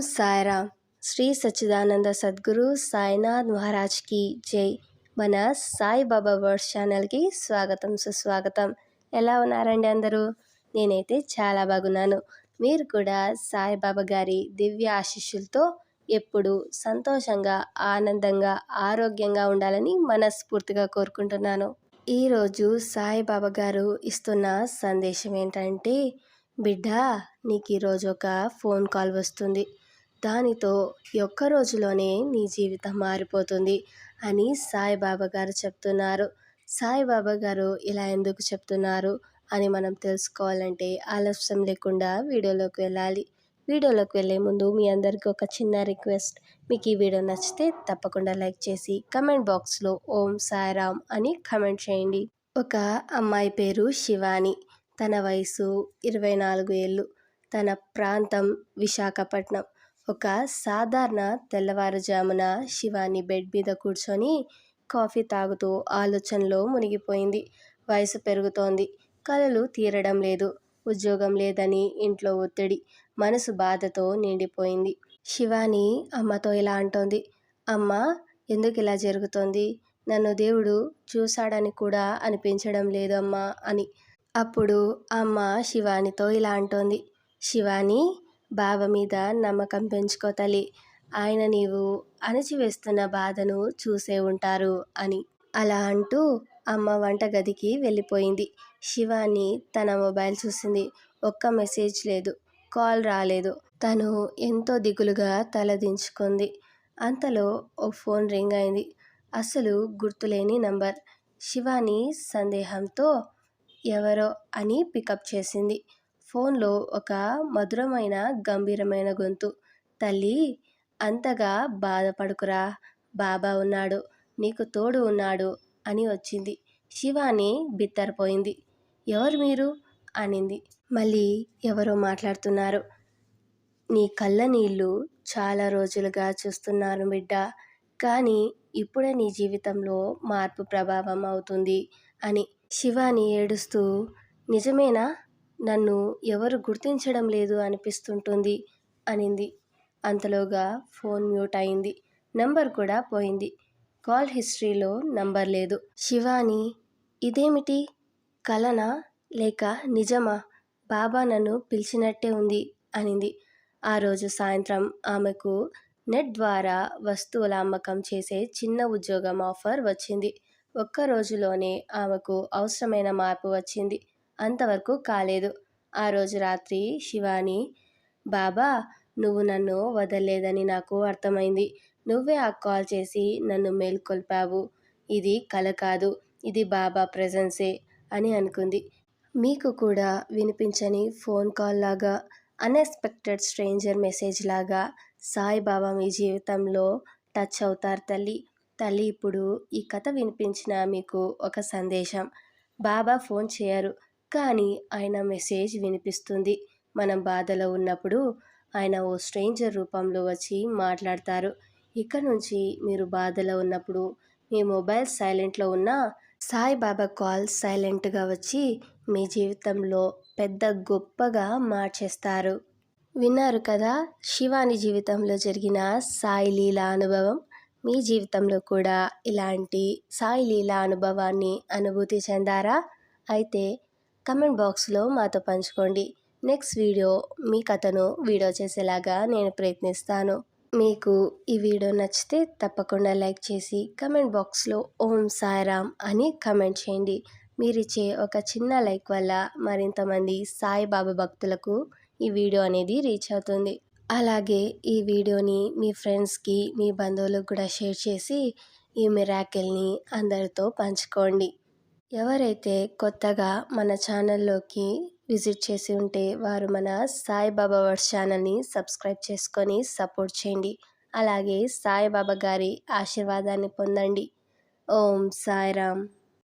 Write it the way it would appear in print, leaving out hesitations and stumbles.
సాయిరామ్. శ్రీ సచ్చిదానంద సద్గురు సాయినాథ్ మహారాజ్కి జై. మన సాయిబాబా వర్డ్స్ ఛానల్కి స్వాగతం సుస్వాగతం. ఎలా ఉన్నారండి అందరూ? నేనైతే చాలా బాగున్నాను. మీరు కూడా సాయిబాబా గారి దివ్య ఆశీస్సులతో ఎప్పుడు సంతోషంగా, ఆనందంగా, ఆరోగ్యంగా ఉండాలని మనస్ఫూర్తిగా కోరుకుంటున్నాను. ఈరోజు సాయిబాబా గారు ఇస్తున్న సందేశం ఏంటంటే, బిడ్డ, నీకు ఈరోజు ఒక ఫోన్ కాల్ వస్తుంది. దానితో ఈ ఒక్క రోజులోనే నీ జీవితం మారిపోతుంది అని సాయిబాబా గారు చెప్తున్నారు. సాయిబాబా గారు ఇలా ఎందుకు చెప్తున్నారు అని మనం తెలుసుకోవాలంటే ఆలస్యం లేకుండా వీడియోలోకి వెళ్ళాలి. వీడియోలోకి వెళ్ళే ముందు మీ అందరికీ ఒక చిన్న రిక్వెస్ట్. మీకు ఈ వీడియో నచ్చితే తప్పకుండా లైక్ చేసి కమెంట్ బాక్స్లో ఓం సాయిరామ్ అని కమెంట్ చేయండి. ఒక అమ్మాయి పేరు శివాని. తన వయసు 24 ఏళ్ళు. తన ప్రాంతం విశాఖపట్నం. ఒక సాధారణ తెల్లవారుజామున శివాని బెడ్ మీద కూర్చొని కాఫీ తాగుతూ ఆలోచనలో మునిగిపోయింది. వయసు పెరుగుతోంది. కలలు తీరడం లేదు. ఉద్యోగం లేదని ఇంట్లో ఒత్తిడి. మనసు బాధతో నిండిపోయింది. శివాని అమ్మతో ఇలా అంటోంది. అమ్మ, ఎందుకు ఇలా జరుగుతోంది? నన్ను దేవుడు చూశాడని కూడా అనిపించడం లేదమ్మా అని. అప్పుడు అమ్మ శివానితో ఇలా అంటోంది. శివాని, బాబా మీద నమ్మకం పెంచుకో తల్లి. ఆయన నీవు అణచివేస్తున్న బాధను చూసే ఉంటారు అని. అలా అంటూ అమ్మ వంటగదికి వెళ్ళిపోయింది. శివాని తన మొబైల్ చూసింది. ఒక్క మెసేజ్ లేదు, కాల్ రాలేదు. తను ఎంతో దిగులుగా తలదించుకుంది. అంతలో ఓ ఫోన్ రింగ్ అయింది. అసలు గుర్తులేని నంబర్. శివాని సందేహంతో ఎవరో అని పికప్ చేసింది. ఫోన్లో ఒక మధురమైన గంభీరమైన గొంతు. తల్లి, అంతగా బాధపడుకురా, బాబా ఉన్నాడు, నీకు తోడు ఉన్నాడు అని వచ్చింది. శివాని బిత్తరపోయింది. ఎవరు మీరు అనింది. మళ్ళీ ఎవరో మాట్లాడుతున్నారు. నీ కళ్ళ నీళ్ళు చాలా రోజులుగా చూస్తున్నాను బిడ్డ, కానీ ఇప్పుడే నీ జీవితంలో మార్పు ప్రభావం అవుతుంది అని. శివాని ఏడుస్తూ, నిజమేనా? నన్ను ఎవరు గుర్తించడం లేదు అనిపిస్తుంటుంది అనింది. అంతలోగా ఫోన్ మ్యూట్ అయింది. నంబర్ కూడా పోయింది. కాల్ హిస్టరీలో నంబర్ లేదు. శివాని, ఇదేమిటి? కలనా లేక నిజమా? బాబా నన్ను పిలిచినట్టే ఉంది అనింది. ఆ రోజు సాయంత్రం ఆమెకు నెట్ ద్వారా వస్తువుల అమ్మకం చేసే చిన్న ఉద్యోగం ఆఫర్ వచ్చింది. ఒక్క రోజులోనే ఆమెకు అవసరమైన మార్పు వచ్చింది. అంతవరకు కాలేదు. ఆ రోజు రాత్రి శివాని, బాబా, నువ్వు నన్ను వదలలేదని నాకు అర్థమైంది. నువ్వే ఆ కాల్ చేసి నన్ను మేల్కొల్పావు. ఇది కల కాదు, ఇది బాబా ప్రెజెన్సే అని అనుకుంది. మీకు కూడా వినిపించని ఫోన్ కాల్ లాగా, అన్ఎక్స్పెక్టెడ్ స్ట్రేంజర్ మెసేజ్ లాగా సాయిబాబా మీ జీవితంలో టచ్ అవుతారు తల్లి. తల్లి, ఇప్పుడు ఈ కథ వినిపించిన మీకు ఒక సందేశం. బాబా ఫోన్ చేయరు, కానీ ఆయన మెసేజ్ వినిపిస్తుంది. మనం బాధలో ఉన్నప్పుడు ఆయన ఓ స్ట్రేంజర్ రూపంలో వచ్చి మాట్లాడతారు. ఇక నుంచి మీరు బాధలో ఉన్నప్పుడు మీ మొబైల్ సైలెంట్లో ఉన్నా సాయిబాబా కాల్ సైలెంట్గా వచ్చి మీ జీవితంలో పెద్ద గొప్పగా మార్చేస్తారు. విన్నారు కదా శివాని జీవితంలో జరిగిన సాయి లీలా అనుభవం. మీ జీవితంలో కూడా ఇలాంటి సాయి లీలా అనుభవాన్ని అనుభూతి చెందారా? అయితే కమెంట్ బాక్స్లో మాతో పంచుకోండి. నెక్స్ట్ వీడియో మీ కథను వీడియో చేసేలాగా నేను ప్రయత్నిస్తాను. మీకు ఈ వీడియో నచ్చితే తప్పకుండా లైక్ చేసి కమెంట్ బాక్స్లో ఓం సాయిరామ్ అని కమెంట్ చేయండి. మీరిచ్చే ఒక చిన్న లైక్ వల్ల మరింతమంది సాయిబాబా భక్తులకు ఈ వీడియో అనేది రీచ్ అవుతుంది. అలాగే ఈ వీడియోని మీ ఫ్రెండ్స్కి, మీ బంధువులకు కూడా షేర్ చేసి ఈ మిరాకిల్ని అందరితో పంచుకోండి. ఎవరైతే కొత్తగా మన ఛానల్లోకి విజిట్ చేసి ఉంటే వారు మన సాయిబాబా వర్డ్స్ ఛానల్ని సబ్స్క్రైబ్ చేసుకొని సపోర్ట్ చేయండి. అలాగే సాయిబాబా గారి ఆశీర్వాదాన్ని పొందండి. ఓం సాయిరామ్.